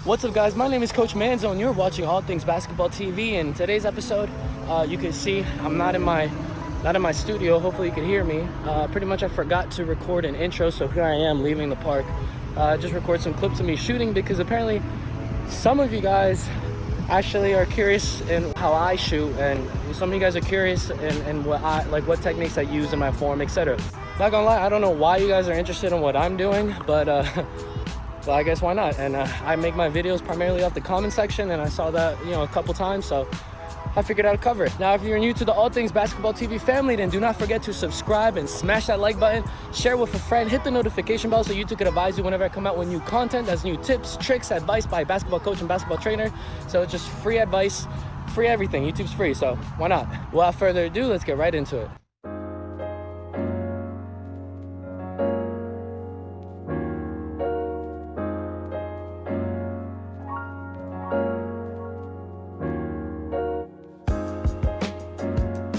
What's up, guys? My name is Coach Manzo, and you're watching All Things Basketball TV. In today's episode, you can see I'm not in my studio. Hopefully you can hear me. Pretty much I forgot to record an intro, so here I am leaving the park. Just record some clips of me shooting because apparently some of you guys actually are curious in how I shoot, and some of you guys are curious in what techniques I use in my form, etc. Not gonna lie, I don't know why you guys are interested in what I'm doing, but well, I guess why not? And I make my videos primarily off the comment section, and I saw that, a couple times, so I figured I'd cover it. Now, if you're new to the All Things Basketball TV family, then do not forget to subscribe and smash that like button, share with a friend, hit the notification bell so YouTube can advise you whenever I come out with new content. That's new tips, tricks, advice by a basketball coach and basketball trainer. So it's just free advice, free everything. YouTube's free, so why not? Without further ado, let's get right into it.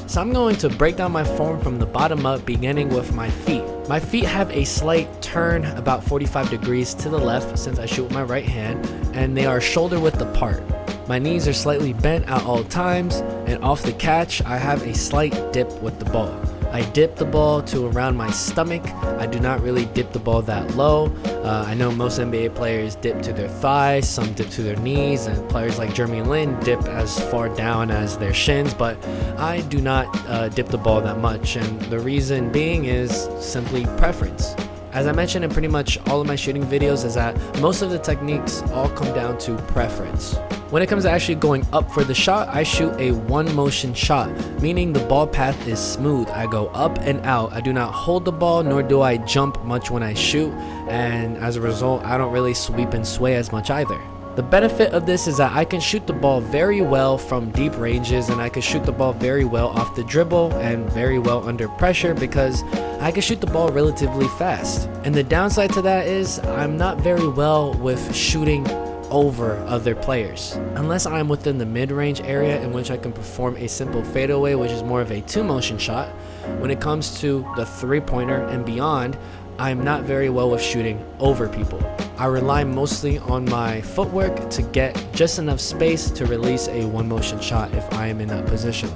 So I'm going to break down my form from the bottom up, beginning with my feet. My feet have a slight turn about 45 degrees to the left since I shoot with my right hand, and they are shoulder width apart. My knees are slightly bent at all times, and off the catch, I have a slight dip with the ball. I dip the ball to around my stomach. I do not really dip the ball that low. I know most NBA players dip to their thighs, some dip to their knees, and players like Jeremy Lin dip as far down as their shins, but I do not dip the ball that much, and the reason being is simply preference. As I mentioned in pretty much all of my shooting videos, is that most of the techniques all come down to preference. When it comes to actually going up for the shot, I shoot a one motion shot, meaning the ball path is smooth. I go up and out. I do not hold the ball, nor do I jump much when I shoot, and as a result, I don't really sweep and sway as much either. The benefit of this is that I can shoot the ball very well from deep ranges, and I can shoot the ball very well off the dribble and very well under pressure because I can shoot the ball relatively fast. And the downside to that is I'm not very well with shooting over other players. Unless I'm within the mid-range area in which I can perform a simple fadeaway, which is more of a two-motion shot. When it comes to the three-pointer and beyond, I'm not very well with shooting over people. I rely mostly on my footwork to get just enough space to release a one-motion shot if I am in that position.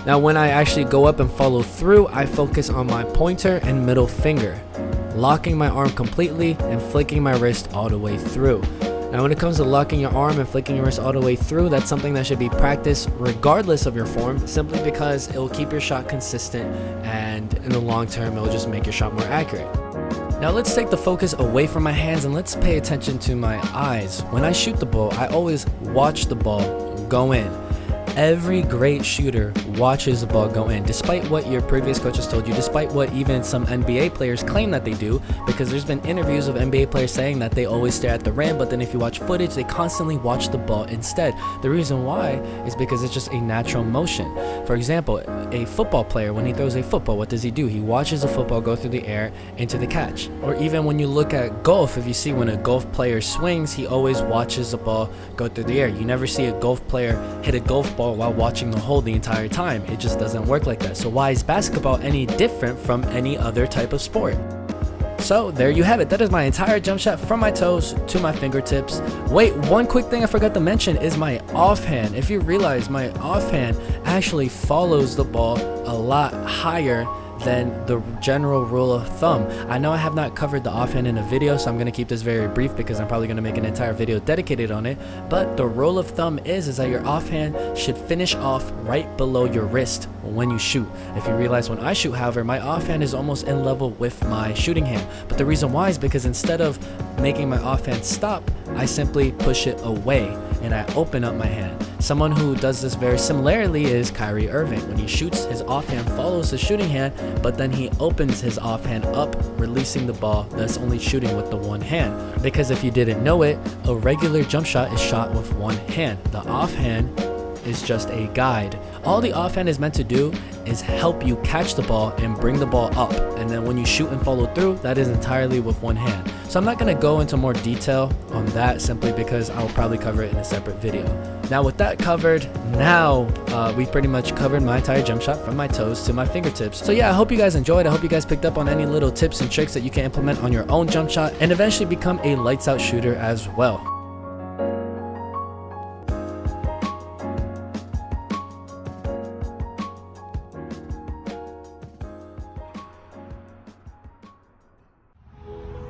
Now, when I actually go up and follow through, I focus on my pointer and middle finger, locking my arm completely and flicking my wrist all the way through. Now, when it comes to locking your arm and flicking your wrist all the way through, that's something that should be practiced regardless of your form, simply because it will keep your shot consistent, and in the long term, it will just make your shot more accurate. Now, let's take the focus away from my hands and let's pay attention to my eyes. When I shoot the ball, I always watch the ball go in. Every great shooter watches the ball go in, despite what your previous coaches told you, despite what even some NBA players claim that they do, because there's been interviews of NBA players saying that they always stare at the rim, but then if you watch footage, they constantly watch the ball instead. The reason why is because it's just a natural motion. For example, a football player, when he throws a football, what does he do? He watches a football go through the air into the catch. Or even when you look at golf, if you see when a golf player swings, he always watches the ball go through the air. You never see a golf player hit a golf ball while watching the hole the entire time. It just doesn't work like that. So why is basketball any different from any other type of sport? So there you have it. That is my entire jump shot from my toes to my fingertips. Wait, one quick thing I forgot to mention is my offhand. If you realize, my offhand actually follows the ball a lot higher than the general rule of thumb. I know I have not covered the offhand in a video, so I'm going to keep this very brief because I'm probably going to make an entire video dedicated on it, but the rule of thumb is that your offhand should finish off right below your wrist when you shoot. If you realize, when I shoot, however, my offhand is almost in level with my shooting hand, but the reason why is because instead of making my offhand stop, I simply push it away and I open up my hand. Someone who does this very similarly is Kyrie Irving. When he shoots, his offhand follows his shooting hand, but then he opens his offhand up, releasing the ball, thus only shooting with the one hand. Because if you didn't know it, a regular jump shot is shot with one hand. The offhand is just a guide. All the offhand is meant to do is help you catch the ball and bring the ball up, and then when you shoot and follow through, that is entirely with one hand. So I'm not going to go into more detail on that simply because I'll probably cover it in a separate video. Now with that covered, we pretty much covered my entire jump shot from my toes to my fingertips. So yeah, I hope you guys enjoyed. I hope you guys picked up on any little tips and tricks that you can implement on your own jump shot and eventually become a lights out shooter as well.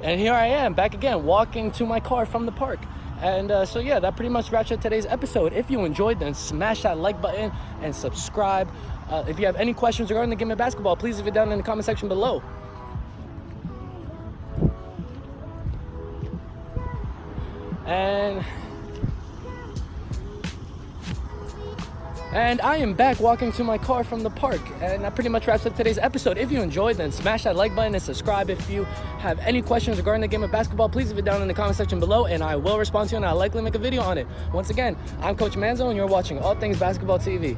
And here I am, back again, walking to my car from the park. And so yeah, that pretty much wraps up today's episode. If you enjoyed, then smash that like button and subscribe. If you have any questions regarding the game of basketball, please leave it down in the comment section below. And I am back walking to my car from the park, and that pretty much wraps up today's episode. If you enjoyed, then smash that like button and subscribe. If you have any questions regarding the game of basketball, please leave it down in the comment section below, and I will respond to you, and I'll likely make a video on it. Once again, I'm Coach Manzo, and you're watching All Things Basketball TV.